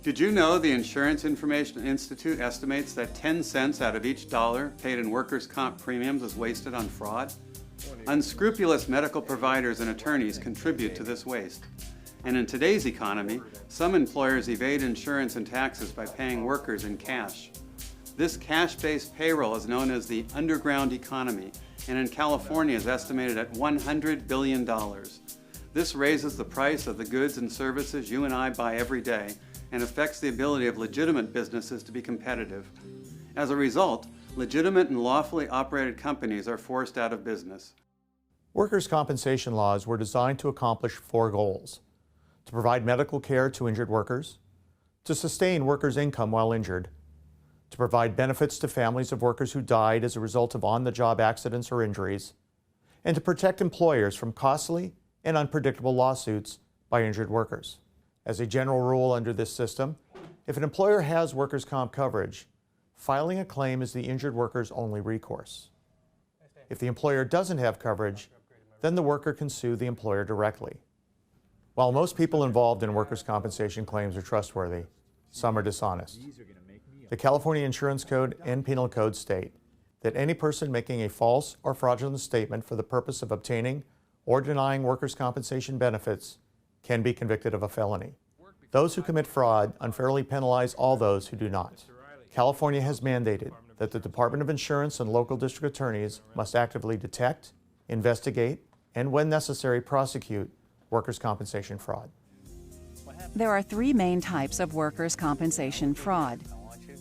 Did you know the Insurance Information Institute estimates that 10 cents out of each dollar paid in workers' comp premiums is wasted on fraud? Unscrupulous medical providers and attorneys contribute to this waste. And in today's economy, some employers evade insurance and taxes by paying workers in cash. This cash-based payroll is known as the underground economy, and in California is estimated at $100 billion. This raises the price of the goods and services you and I buy every day, and affects the ability of legitimate businesses to be competitive. As a result, legitimate and lawfully operated companies are forced out of business. Workers' compensation laws were designed to accomplish 4 goals: to provide medical care to injured workers, to sustain workers' income while injured, to provide benefits to families of workers who died as a result of on-the-job accidents or injuries, and to protect employers from costly and unpredictable lawsuits by injured workers. As a general rule under this system, if an employer has workers' comp coverage, filing a claim is the injured worker's only recourse. If the employer doesn't have coverage, then the worker can sue the employer directly. While most people involved in workers' compensation claims are trustworthy, some are dishonest. The California Insurance Code and Penal Code state that any person making a false or fraudulent statement for the purpose of obtaining or denying workers' compensation benefits can be convicted of a felony. Those who commit fraud unfairly penalize all those who do not. California has mandated that the Department of Insurance and local district attorneys must actively detect, investigate, and when necessary, prosecute workers' compensation fraud. There are 3 main types of workers' compensation fraud.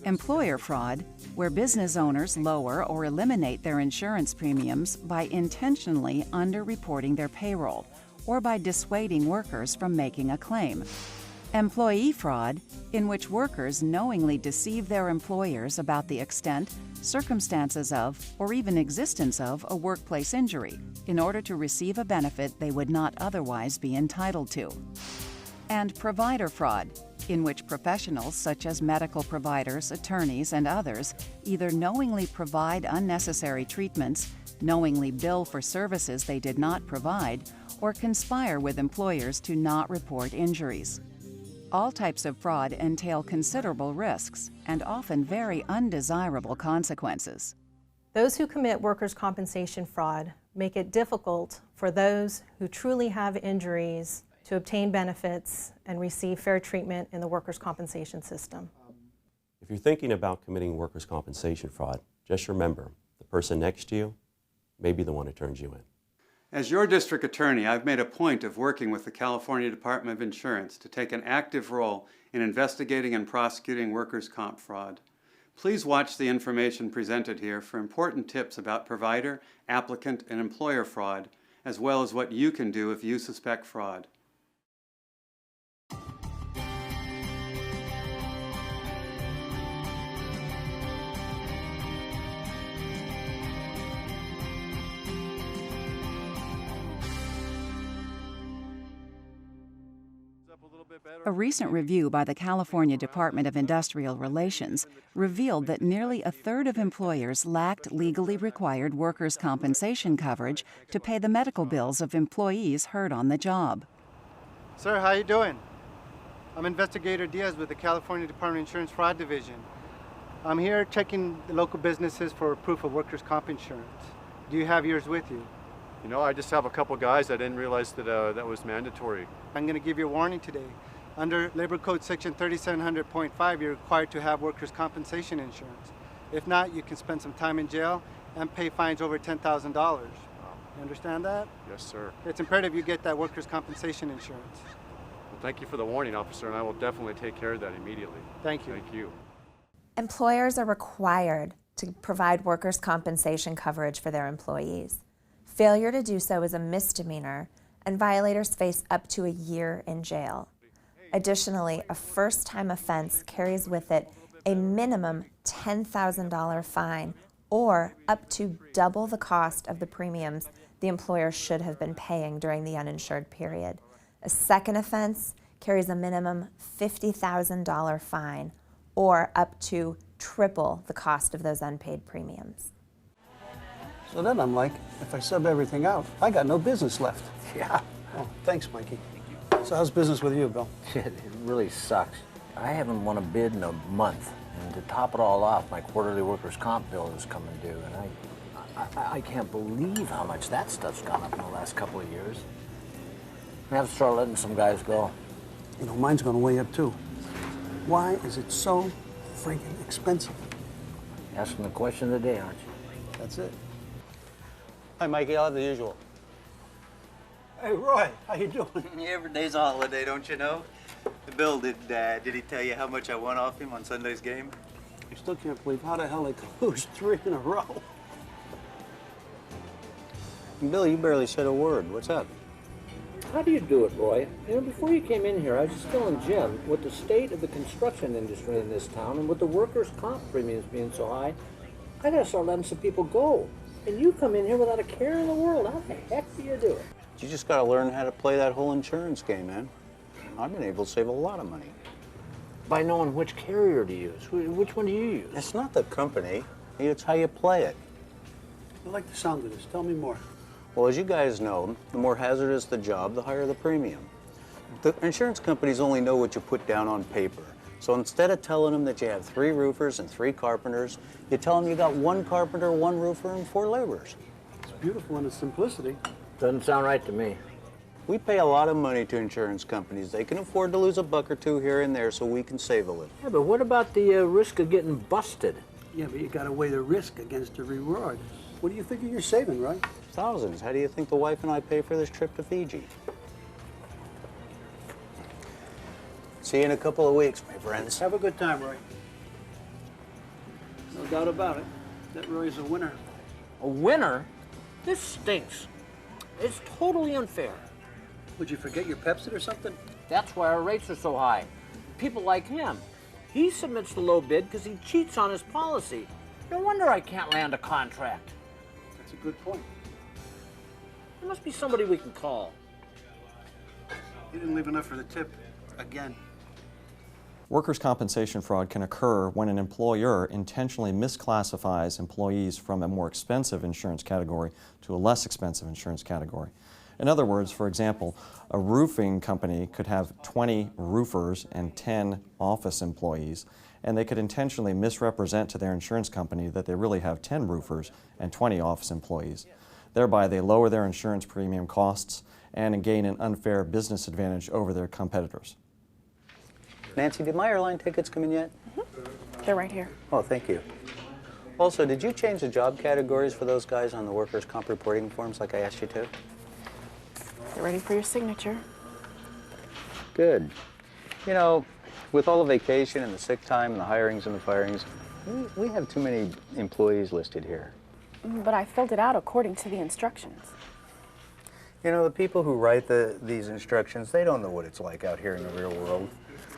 Employer fraud, where business owners lower or eliminate their insurance premiums by intentionally underreporting their payroll or by dissuading workers from making a claim. Employee fraud, in which workers knowingly deceive their employers about the extent, circumstances of, or even existence of a workplace injury in order to receive a benefit they would not otherwise be entitled to. And provider fraud, in which professionals such as medical providers, attorneys, and others either knowingly provide unnecessary treatments, knowingly bill for services they did not provide, or conspire with employers to not report injuries. All types of fraud entail considerable risks and often very undesirable consequences. Those who commit workers' compensation fraud make it difficult for those who truly have injuries to obtain benefits and receive fair treatment in the workers' compensation system. If you're thinking about committing workers' compensation fraud, just remember, the person next to you may be the one who turns you in. As your district attorney, I've made a point of working with the California Department of Insurance to take an active role in investigating and prosecuting workers' comp fraud. Please watch the information presented here for important tips about provider, applicant, and employer fraud, as well as what you can do if you suspect fraud. A recent review by the California Department of Industrial Relations revealed that nearly a third of employers lacked legally required workers' compensation coverage to pay the medical bills of employees hurt on the job. Sir, how you doing? I'm Investigator Diaz with the California Department of Insurance Fraud Division. I'm here checking the local businesses for proof of workers' comp insurance. Do you have yours with you? You know, I just have a couple guys. I didn't realize that that was mandatory. I'm going to give you a warning today. Under Labor Code Section 3700.5, you're required to have workers' compensation insurance. If not, you can spend some time in jail and pay fines over $10,000. Wow. You understand that? Yes, sir. It's imperative you get that workers' compensation insurance. Well, thank you for the warning, officer, and I will definitely take care of that immediately. Thank you. Thank you. Employers are required to provide workers' compensation coverage for their employees. Failure to do so is a misdemeanor, and violators face up to a year in jail. Additionally, a first-time offense carries with it a minimum $10,000 fine or up to double the cost of the premiums the employer should have been paying during the uninsured period. A second offense carries a minimum $50,000 fine or up to triple the cost of those unpaid premiums. So then I'm like, if I sub everything out, I got no business left. Yeah. Oh, thanks, Mikey. So how's business with you, Bill? It really sucks. I haven't won a bid in a month, and to top it all off, my quarterly workers' comp bill is coming due, and I can't believe how much that stuff's gone up in the last couple of years. I have to start letting some guys go. You know, mine's gone way up too. Why is it so freaking expensive? Asking the question of the day, aren't you? That's it. Hi, Mikey. I'll have the usual. Hey, Roy, how you doing? Every day's a holiday, don't you know? Bill, did he tell you how much I won off him on Sunday's game? I still can't believe how the hell they could lose 3 in a row. Bill, you barely said a word. What's up? How do you do it, Roy? You know, before you came in here, I was just telling Jim, with the state of the construction industry in this town and with the workers' comp premiums being so high, I gotta start letting some people go. And you come in here without a care in the world. How the heck do you do it? You just gotta learn how to play that whole insurance game, man. I've been able to save a lot of money. By knowing which carrier to use. Which one do you use? It's not the company. It's how you play it. I like the sound of this. Tell me more. Well, as you guys know, the more hazardous the job, the higher the premium. The insurance companies only know what you put down on paper. So instead of telling them that you have 3 roofers and 3 carpenters, you tell them you got 1 carpenter, 1 roofer, and 4 laborers. It's beautiful in its simplicity. Doesn't sound right to me. We pay a lot of money to insurance companies. They can afford to lose a buck or 2 here and there so we can save a little. Yeah, but what about the risk of getting busted? Yeah, but you gotta weigh the risk against the reward. What do you think you're saving, right? Thousands. How do you think the wife and I pay for this trip to Fiji? See you in a couple of weeks, my friends. Have a good time, Roy. No doubt about it. That Roy's a winner. A winner? This stinks. It's totally unfair. Would you forget your Pepsi or something? That's why our rates are so high. People like him. He submits the low bid because he cheats on his policy. No wonder I can't land a contract. That's a good point. There must be somebody we can call. You didn't leave enough for the tip. Again. Workers' compensation fraud can occur when an employer intentionally misclassifies employees from a more expensive insurance category to a less expensive insurance category. In other words, for example, a roofing company could have 20 roofers and 10 office employees, and they could intentionally misrepresent to their insurance company that they really have 10 roofers and 20 office employees. Thereby, they lower their insurance premium costs and gain an unfair business advantage over their competitors. Nancy, did my airline tickets come in yet? They're right here. Oh, thank you. Also, did you change the job categories for those guys on the workers' comp reporting forms like I asked you to? They're ready for your signature. Good. You know, with all the vacation and the sick time and the hirings and the firings, we have too many employees listed here. But I filled it out according to the instructions. You know, the people who write these instructions, they don't know what it's like out here in the real world.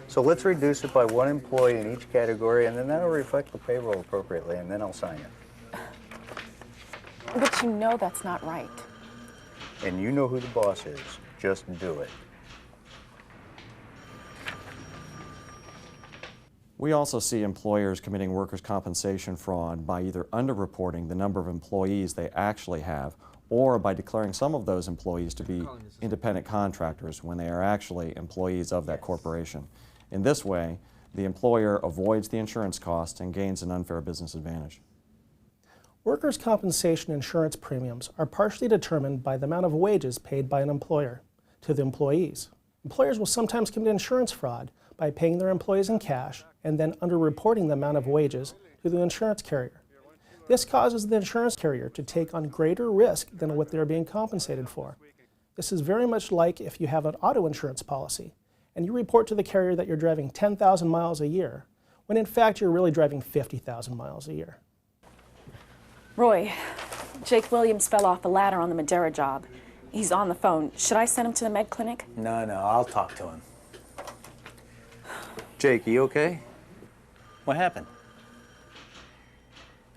So let's reduce it by 1 employee in each category, and then that'll reflect the payroll appropriately, and then I'll sign it. But you know that's not right. And you know who the boss is. Just do it. We also see employers committing workers' compensation fraud by either underreporting the number of employees they actually have or by declaring some of those employees to be independent contractors when they are actually employees of that corporation. In this way, the employer avoids the insurance cost and gains an unfair business advantage. Workers' compensation insurance premiums are partially determined by the amount of wages paid by an employer to the employees. Employers will sometimes commit insurance fraud by paying their employees in cash and then underreporting the amount of wages to the insurance carrier. This causes the insurance carrier to take on greater risk than what they're being compensated for. This is very much like if you have an auto insurance policy and you report to the carrier that you're driving 10,000 miles a year, when in fact you're really driving 50,000 miles a year. Roy, Jake Williams fell off the ladder on the Madeira job. He's on the phone. Should I send him to the med clinic? No, I'll talk to him. Jake, you okay? What happened?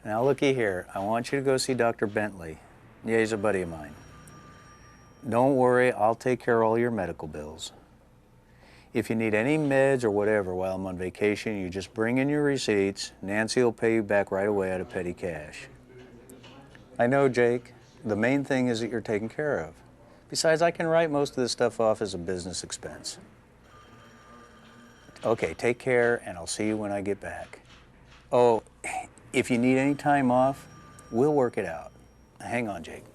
Now, looky here. I want you to go see Dr. Bentley. Yeah, he's a buddy of mine. Don't worry, I'll take care of all your medical bills. If you need any meds or whatever while I'm on vacation, you just bring in your receipts. Nancy will pay you back right away out of petty cash. I know, Jake. The main thing is that you're taken care of. Besides, I can write most of this stuff off as a business expense. Okay, take care, and I'll see you when I get back. Oh, if you need any time off, we'll work it out. Hang on, Jake.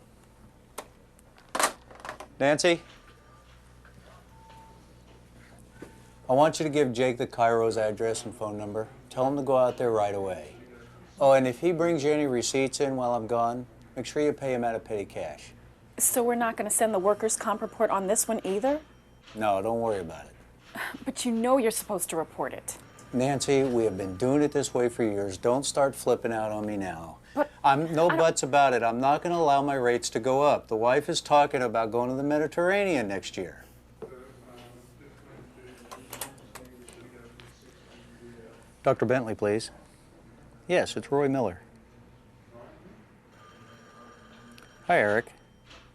Nancy? I want you to give Jake the Cairo's address and phone number. Tell him to go out there right away. Oh, and if he brings you any receipts in while I'm gone, make sure you pay him out of petty cash. So we're not going to send the workers' comp report on this one either? No, don't worry about it. But you know you're supposed to report it. Nancy, we have been doing it this way for years. Don't start flipping out on me now. But No buts about it. I'm not going to allow my rates to go up. The wife is talking about going to the Mediterranean next year. Dr. Bentley, please. Yes, it's Roy Miller. Hi, Eric.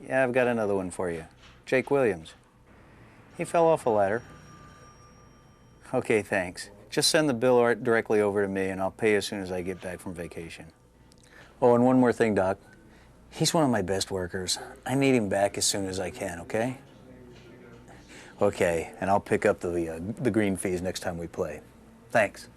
Yeah, I've got another one for you. Jake Williams. He fell off a ladder. Okay, thanks. Just send the bill directly over to me, and I'll pay as soon as I get back from vacation. Oh, and one more thing, Doc. He's one of my best workers. I need him back as soon as I can, okay? Okay, and I'll pick up the green fees next time we play. Thanks.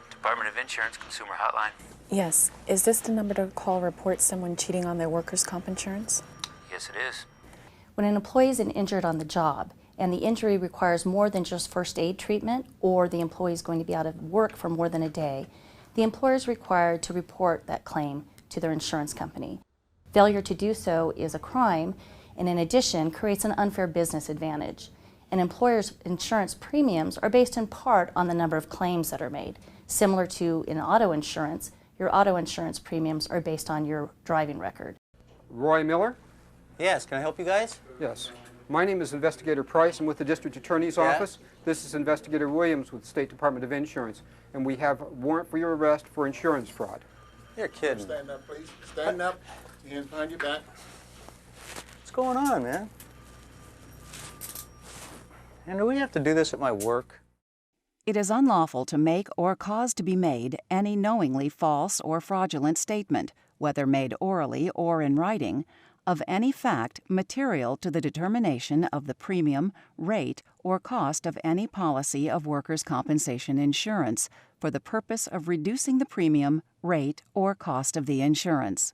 Department of Insurance Consumer Hotline. Yes. Is this the number to call report someone cheating on their workers' comp insurance? Yes, it is. When an employee is injured on the job and the injury requires more than just first aid treatment, or the employee is going to be out of work for more than a day, the employer is required to report that claim to their insurance company. Failure to do so is a crime, and in addition creates an unfair business advantage. An employer's insurance premiums are based in part on the number of claims that are made. Similar to in auto insurance, your auto insurance premiums are based on your driving record. Roy Miller? Yes, can I help you guys? Yes. My name is Investigator Price. I'm with the District Attorney's Office. This is Investigator Williams with the State Department of Insurance, and we have a warrant for your arrest for insurance fraud. You're kidding. Stand up, please. Stand up. Hands behind your back. What's going on, man? And do we have to do this at my work? It is unlawful to make or cause to be made any knowingly false or fraudulent statement, whether made orally or in writing, of any fact material to the determination of the premium, rate, or cost of any policy of workers' compensation insurance for the purpose of reducing the premium, rate, or cost of the insurance.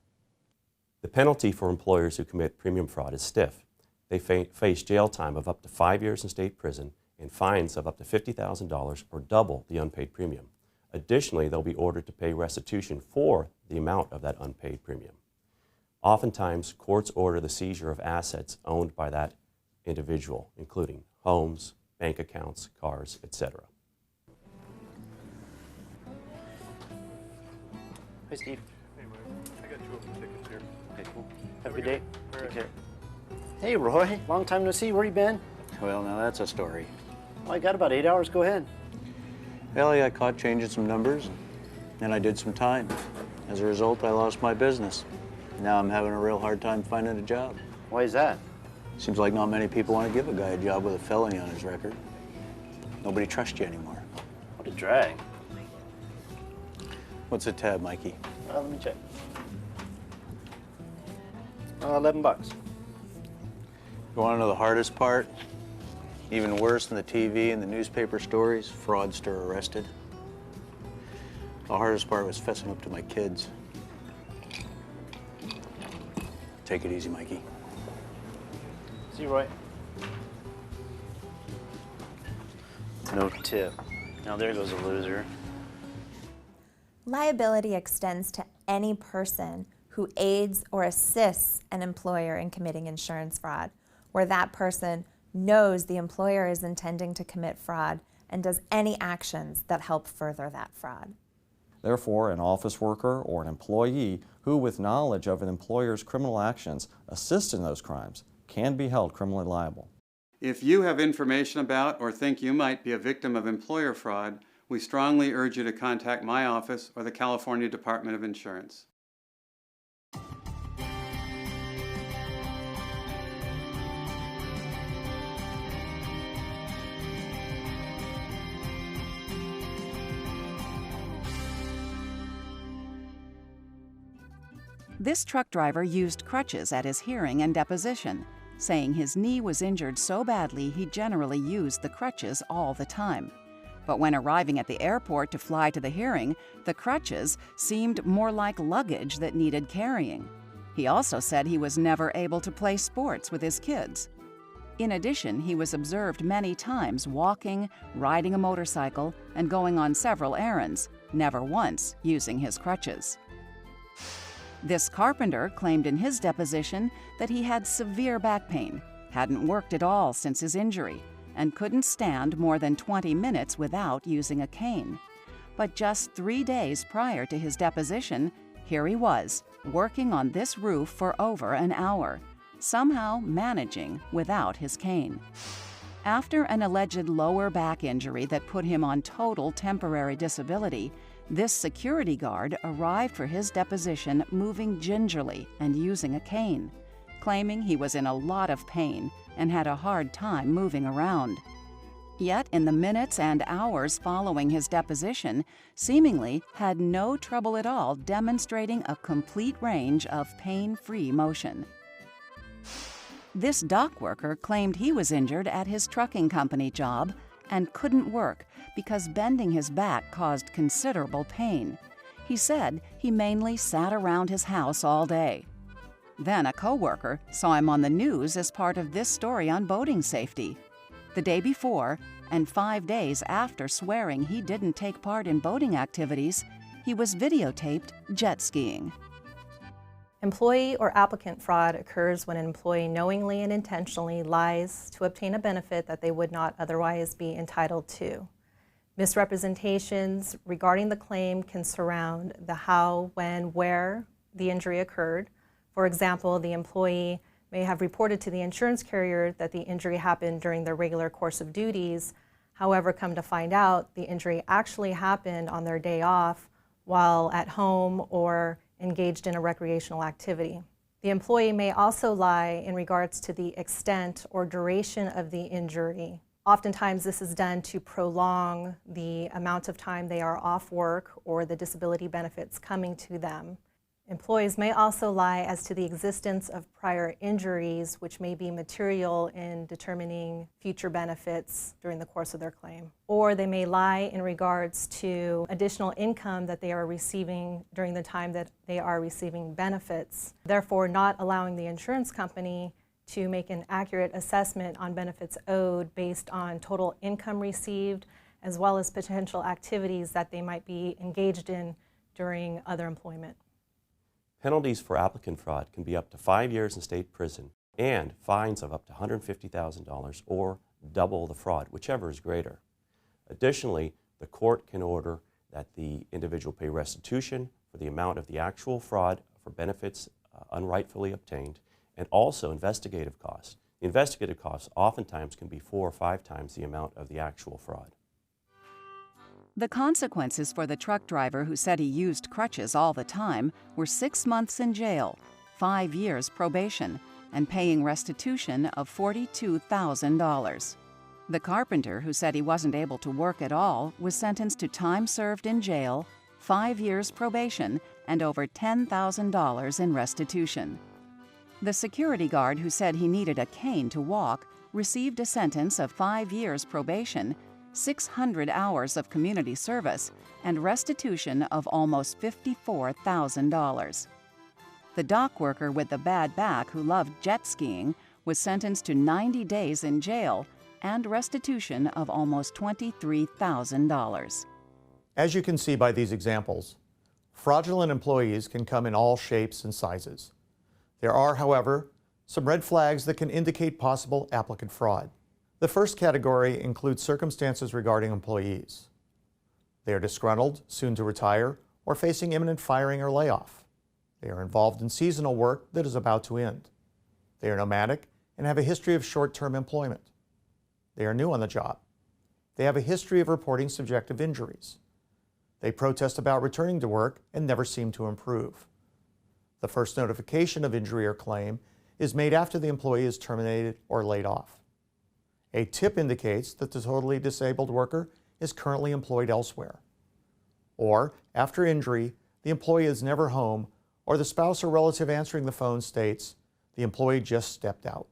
The penalty for employers who commit premium fraud is stiff. They face jail time of up to 5 years in state prison and fines of up to $50,000 or double the unpaid premium. Additionally, they'll be ordered to pay restitution for the amount of that unpaid premium. Oftentimes, courts order the seizure of assets owned by that individual, including homes, bank accounts, cars, etc. Hi, Steve. Hey, Mike. I got 2 of the tickets here. Okay, cool. Have a good day. All Take right. care. Hey, Roy. Long time no see. Where you been? Well, now that's a story. Well, I got about 8 hours. Go ahead. Well, I got caught changing some numbers, and I did some time. As a result, I lost my business. Now I'm having a real hard time finding a job. Why is that? Seems like not many people want to give a guy a job with a felony on his record. Nobody trusts you anymore. What a drag. What's the tab, Mikey? Let me check. $11. You want to know the hardest part? Even worse than the TV and the newspaper stories, fraudster arrested. The hardest part was fessing up to my kids. Take it easy, Mikey. See you, Roy. No tip. Now there goes a loser. Liability extends to any person who aids or assists an employer in committing insurance fraud, where that person knows the employer is intending to commit fraud and does any actions that help further that fraud. Therefore, an office worker or an employee who, with knowledge of an employer's criminal actions, assists in those crimes can be held criminally liable. If you have information about or think you might be a victim of employer fraud, we strongly urge you to contact my office or the California Department of Insurance. This truck driver used crutches at his hearing and deposition, saying his knee was injured so badly he generally used the crutches all the time. But when arriving at the airport to fly to the hearing, the crutches seemed more like luggage that needed carrying. He also said he was never able to play sports with his kids. In addition, he was observed many times walking, riding a motorcycle, and going on several errands, never once using his crutches. This carpenter claimed in his deposition that he had severe back pain, hadn't worked at all since his injury, and couldn't stand more than 20 minutes without using a cane. But just 3 days prior to his deposition, here he was, working on this roof for over an hour, somehow managing without his cane. After an alleged lower back injury that put him on total temporary disability, this security guard arrived for his deposition moving gingerly and using a cane, claiming he was in a lot of pain and had a hard time moving around. Yet in the minutes and hours following his deposition, seemingly had no trouble at all demonstrating a complete range of pain-free motion. This dock worker claimed he was injured at his trucking company job and couldn't work because bending his back caused considerable pain. He said he mainly sat around his house all day. Then a coworker saw him on the news as part of this story on boating safety. The day before, and 5 days after swearing he didn't take part in boating activities, he was videotaped jet skiing. Employee or applicant fraud occurs when an employee knowingly and intentionally lies to obtain a benefit that they would not otherwise be entitled to. Misrepresentations regarding the claim can surround the how, when, where the injury occurred. For example, the employee may have reported to the insurance carrier that the injury happened during their regular course of duties. However, come to find out, the injury actually happened on their day off while at home or engaged in a recreational activity. The employee may also lie in regards to the extent or duration of the injury. Oftentimes this is done to prolong the amount of time they are off work or the disability benefits coming to them. Employees may also lie as to the existence of prior injuries, which may be material in determining future benefits during the course of their claim. Or they may lie in regards to additional income that they are receiving during the time that they are receiving benefits, therefore not allowing the insurance company to make an accurate assessment on benefits owed based on total income received, as well as potential activities that they might be engaged in during other employment. Penalties for applicant fraud can be up to 5 years in state prison and fines of up to $150,000 or double the fraud, whichever is greater. Additionally, the court can order that the individual pay restitution for the amount of the actual fraud for benefits unrightfully obtained, and also investigative costs. The investigative costs oftentimes can be 4 or 5 times the amount of the actual fraud. The consequences for the truck driver who said he used crutches all the time were 6 months in jail, 5 years probation, and paying restitution of $42,000. The carpenter who said he wasn't able to work at all was sentenced to time served in jail, 5 years probation, and over $10,000 in restitution. The security guard who said he needed a cane to walk received a sentence of 5 years probation, 600 hours of community service, and restitution of almost $54,000. The dock worker with the bad back who loved jet skiing was sentenced to 90 days in jail and restitution of almost $23,000. As you can see by these examples, fraudulent employees can come in all shapes and sizes. There are, however, some red flags that can indicate possible applicant fraud. The first category includes circumstances regarding employees. They are disgruntled, soon to retire, or facing imminent firing or layoff. They are involved in seasonal work that is about to end. They are nomadic and have a history of short-term employment. They are new on the job. they have a history of reporting subjective injuries. They protest about returning to work and never seem to improve. The first notification of injury or claim is made after the employee is terminated or laid off. A tip indicates that the totally disabled worker is currently employed elsewhere. Or, after injury, the employee is never home, or the spouse or relative answering the phone states, the employee just stepped out.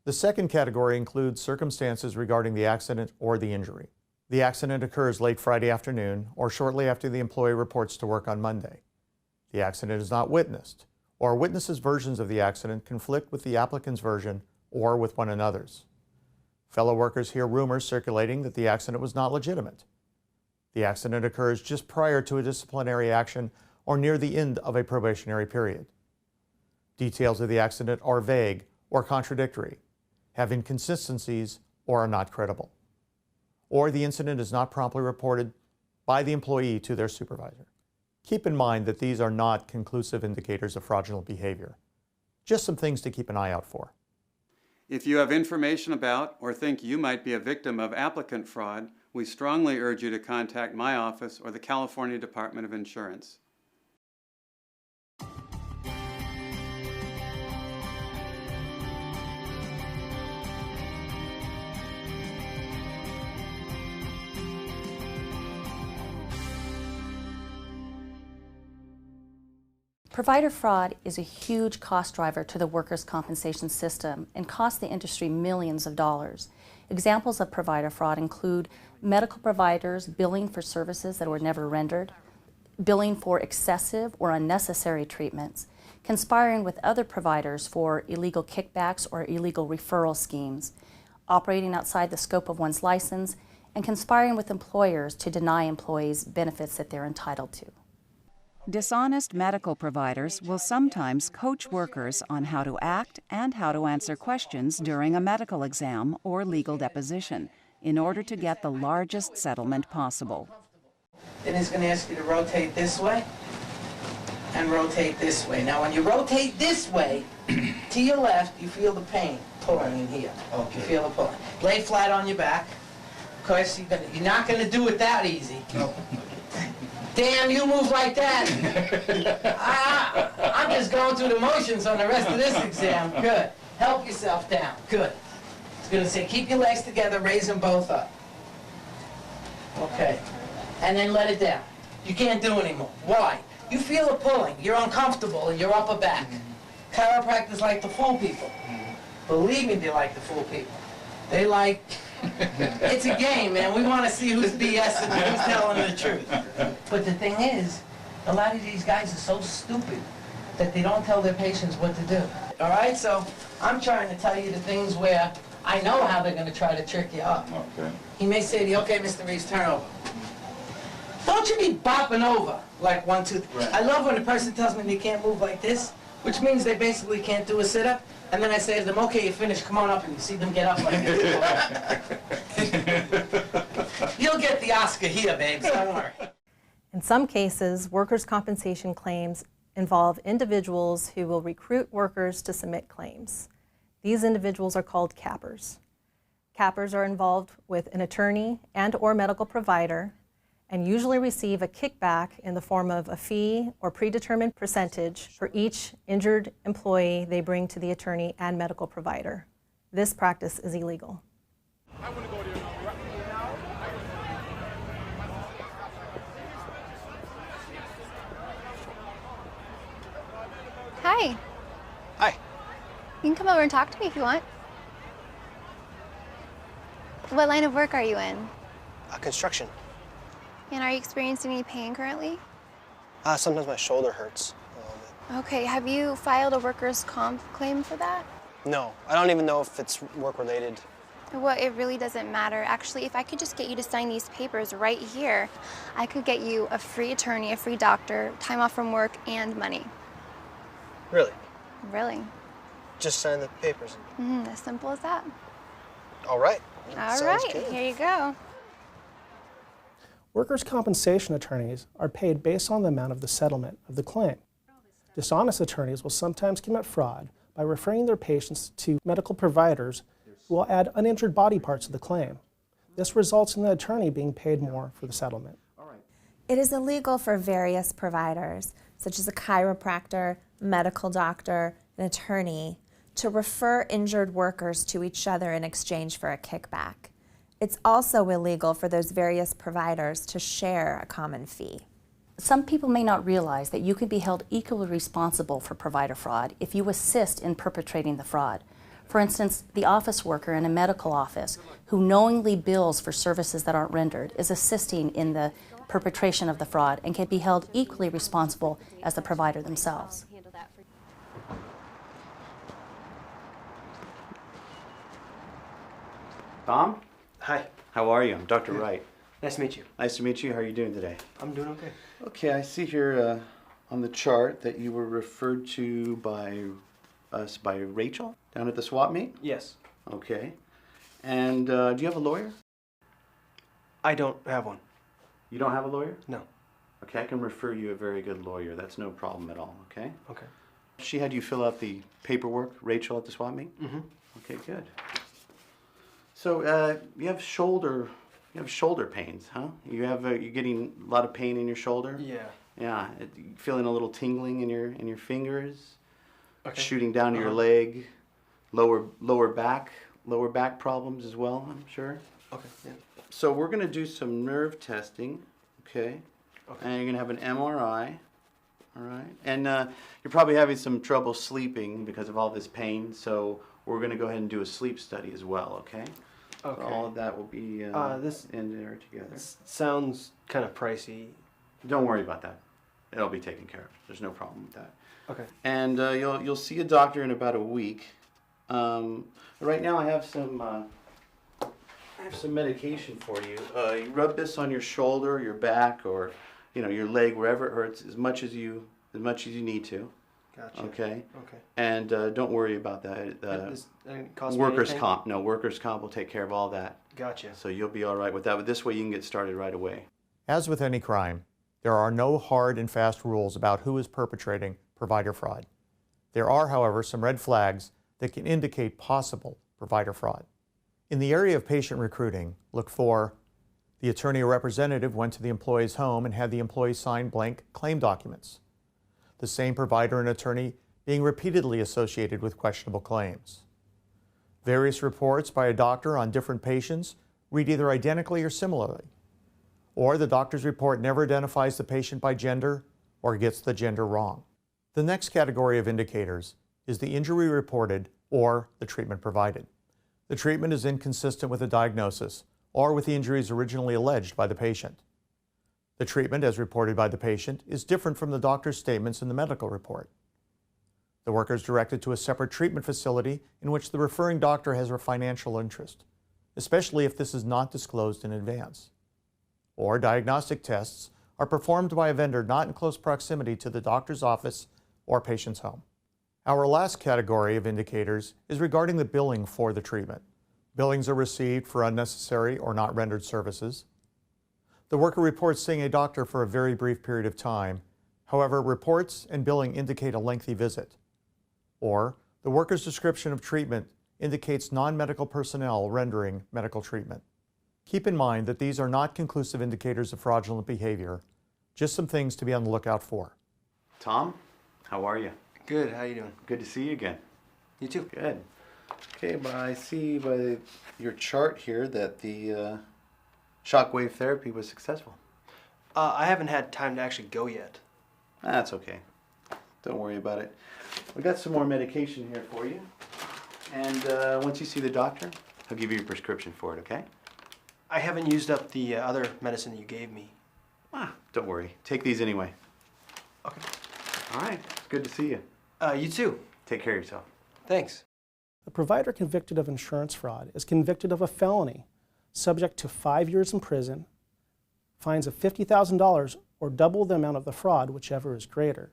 The second category includes circumstances regarding the accident or the injury. The accident occurs late Friday afternoon or shortly after the employee reports to work on Monday. The accident is not witnessed, or witnesses' versions of the accident conflict with the applicant's version or with one another's. Fellow workers hear rumors circulating that the accident was not legitimate. The accident occurs just prior to a disciplinary action or near the end of a probationary period. Details of the accident are vague or contradictory, have inconsistencies, or are not credible. Or the incident is not promptly reported by the employee to their supervisor. Keep in mind that these are not conclusive indicators of fraudulent behavior. Just some things to keep an eye out for. If you have information about or think you might be a victim of applicant fraud, we strongly urge you to contact my office or the California Department of Insurance. Provider fraud is a huge cost driver to the workers' compensation system and costs the industry millions of dollars. Examples of provider fraud include medical providers billing for services that were never rendered, billing for excessive or unnecessary treatments, conspiring with other providers for illegal kickbacks or illegal referral schemes, operating outside the scope of one's license, and conspiring with employers to deny employees benefits that they're entitled to. Dishonest medical providers will sometimes coach workers on how to act and how to answer questions during a medical exam or legal deposition in order to get the largest settlement possible. Then he's going to ask you to rotate this way and rotate this way. Now when you rotate this way to your left, you feel the pain pulling in here. Okay. You feel the pulling. Lay flat on your back. Of course, you're not going to do it that easy. No. Damn, you move like that. I'm just going through the motions on the rest of this exam. Good. Help yourself down. Good. It's going to say, keep your legs together, raise them both up. Okay. And then let it down. You can't do anymore. Why? You feel a pulling. You're uncomfortable in your upper back. Chiropractors like to fool people. Believe me, they like to fool people. They like... It's a game, man. We want to see who's BSing and who's telling the truth. But the thing is, a lot of these guys are so stupid that they don't tell their patients what to do. All right? So I'm trying to tell you the things where I know how they're going to try to trick you up. Okay. He may say to you, okay, Mr. Reeves, turn over. Don't you be bopping over like 1, 2, 3. Right. I love when a person tells me they can't move like this, which means they basically can't do a sit-up. And then I say to them, okay, you're finished, come on up, and you see them get up like this. You'll get the Oscar here, babes, don't worry. In some cases, workers' compensation claims involve individuals who will recruit workers to submit claims. These individuals are called cappers. Cappers are involved with an attorney and/or medical provider and usually receive a kickback in the form of a fee or predetermined percentage for each injured employee they bring to the attorney and medical provider. This practice is illegal. Hi. Hi. You can come over and talk to me if you want. What line of work are you in? Construction. And are you experiencing any pain currently? Sometimes my shoulder hurts a little bit. Okay, have you filed a workers' comp claim for that? No, I don't even know if it's work-related. Well, it really doesn't matter. Actually, if I could just get you to sign these papers right here, I could get you a free attorney, a free doctor, time off from work, and money. Really? Really? Just sign the papers. As simple as that. All right. All right, here you go. Workers' compensation attorneys are paid based on the amount of the settlement of the claim. Dishonest attorneys will sometimes commit fraud by referring their patients to medical providers who will add uninjured body parts to the claim. This results in the attorney being paid more for the settlement. It is illegal for various providers, such as a chiropractor, medical doctor, an attorney, to refer injured workers to each other in exchange for a kickback. It's also illegal for those various providers to share a common fee. Some people may not realize that you can be held equally responsible for provider fraud if you assist in perpetrating the fraud. For instance, the office worker in a medical office who knowingly bills for services that aren't rendered is assisting in the perpetration of the fraud and can be held equally responsible as the provider themselves. Tom? Hi. How are you? I'm Dr. Wright. Nice to meet you. Nice to meet you. How are you doing today? I'm doing okay. Okay, I see here on the chart that you were referred to by us by Rachel down at the swap meet? Yes. Okay. And do you have a lawyer? I don't have one. You don't have a lawyer? No. Okay, I can refer you a very good lawyer. That's no problem at all, okay? Okay. She had you fill out the paperwork, Rachel, at the swap meet? Mm-hmm. Okay, good. So you have shoulder pains, huh? You're getting a lot of pain in your shoulder? Yeah. Yeah, feeling a little tingling in your fingers, Okay. shooting down to your leg, lower back problems as well, I'm sure. Okay. Yeah. So we're going to do some nerve testing, okay? And you're going to have an MRI, all right? And you're probably having some trouble sleeping because of all this pain, so we're going to go ahead and do a sleep study as well, okay? Okay. So all of that will be this in there together. Sounds kind of pricey. Don't worry about that. It'll be taken care of. There's no problem with that. Okay. And you'll see a doctor in about a week. Right now I have some medication for you. You rub this on your shoulder, your back, or your leg, wherever it hurts, as much as you need to. Gotcha. Okay. Okay. And don't worry about that. This doesn't cost me Workers' anything? comp. No, workers' comp will take care of all that. Gotcha. So you'll be all right with that. But this way you can get started right away. As with any crime, there are no hard and fast rules about who is perpetrating provider fraud. There are, however, some red flags that can indicate possible provider fraud. In the area of patient recruiting, look for the attorney or representative went to the employee's home and had the employee sign blank claim documents. The same provider and attorney being repeatedly associated with questionable claims. Various reports by a doctor on different patients read either identically or similarly. Or the doctor's report never identifies the patient by gender or gets the gender wrong. The next category of indicators is the injury reported or the treatment provided. The treatment is inconsistent with the diagnosis or with the injuries originally alleged by the patient. The treatment, as reported by the patient, is different from the doctor's statements in the medical report. The worker is directed to a separate treatment facility in which the referring doctor has a financial interest, especially if this is not disclosed in advance. Or diagnostic tests are performed by a vendor not in close proximity to the doctor's office or patient's home. Our last category of indicators is regarding the billing for the treatment. Billings are received for unnecessary or not rendered services. The worker reports seeing a doctor for a very brief period of time. However, reports and billing indicate a lengthy visit. Or the worker's description of treatment indicates non-medical personnel rendering medical treatment. Keep in mind that these are not conclusive indicators of fraudulent behavior, just some things to be on the lookout for. Tom, how are you? Good. How you doing? Good to see you again. You too. Good. Okay, but I see by your chart here that the shockwave therapy was successful. I haven't had time to actually go yet. That's okay. Don't worry about it. We got some more medication here for you. And once you see the doctor, he'll give you a prescription for it, okay? I haven't used up the other medicine that you gave me. Don't worry. Take these anyway. Okay. All right. It's good to see you. You too. Take care of yourself. Thanks. A provider convicted of insurance fraud is convicted of a felony, subject to 5 years in prison, fines of $50,000 or double the amount of the fraud, whichever is greater.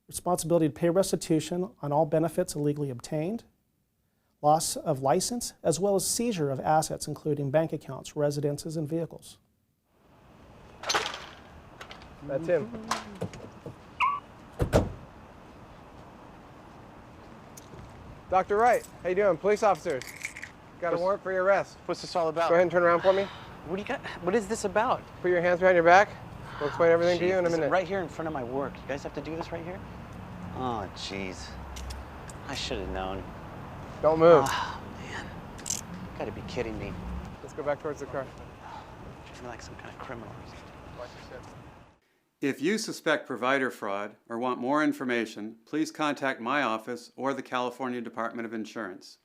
Responsibility to pay restitution on all benefits illegally obtained, loss of license, as well as seizure of assets, including bank accounts, residences, and vehicles. That's him. Dr. Wright, how you doing? Police officers. Got a warrant for your arrest. What's this all about? Go ahead and turn around for me. What do you got? What is this about? Put your hands behind your back. We'll explain everything to you in a minute. Right here in front of my work. You guys have to do this right here? Oh, jeez. I should have known. Don't move. Oh, man. You gotta be kidding me. Let's go back towards the car. Treat me like some kind of criminal or something. If you suspect provider fraud or want more information, please contact my office or the California Department of Insurance.